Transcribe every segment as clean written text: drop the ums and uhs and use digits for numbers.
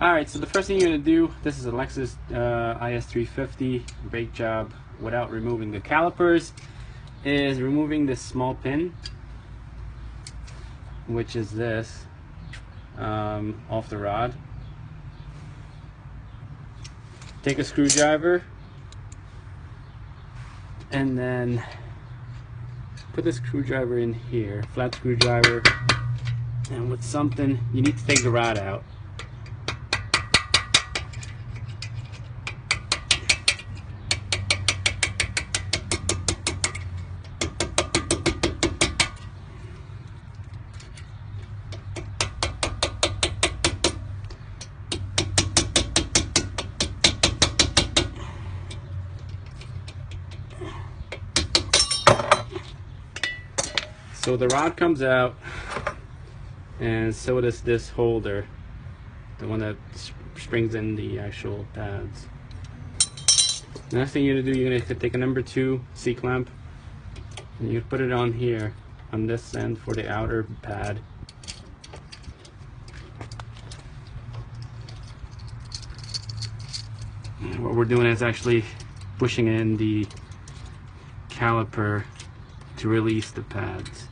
Alright, so the first thing you're going to do, this is a Lexus IS350 brake job without removing the calipers, is removing this small pin, which is this, off the rod. Take a screwdriver and then put the screwdriver in here, flat screwdriver, and with something, you need to take the rod out. So the rod comes out, and so does this holder, the one that springs in the actual pads. The next thing you're going to do, you're going to take a number 2 C-clamp, and you put it on here, on this end for the outer pad. And what we're doing is actually pushing in the caliper to release the pads.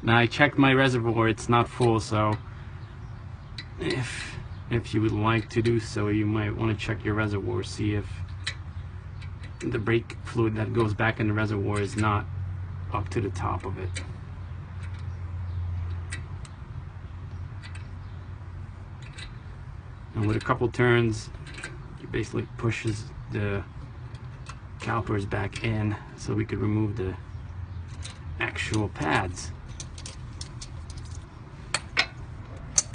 Now I checked my reservoir, it's not full, so if you would like to do so, you might want to check your reservoir, see if the brake fluid that goes back in the reservoir is not up to the top of it. And with a couple turns, it basically pushes the calipers back in so we could remove the actual pads.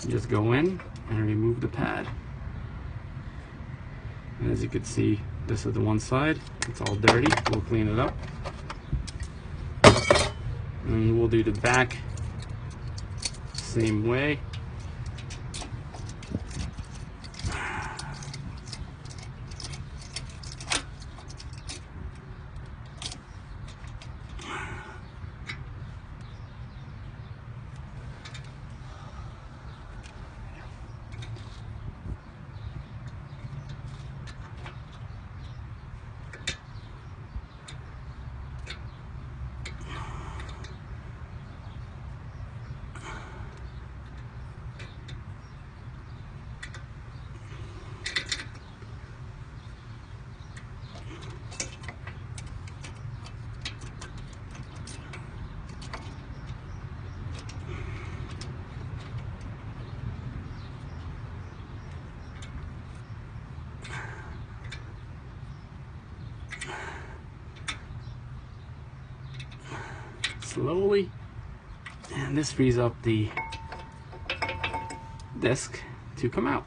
Just go in and remove the pad. And as you can see, this is the one side. It's all dirty. We'll clean it up. And we'll do the back same way. Slowly, and this frees up the disc to come out.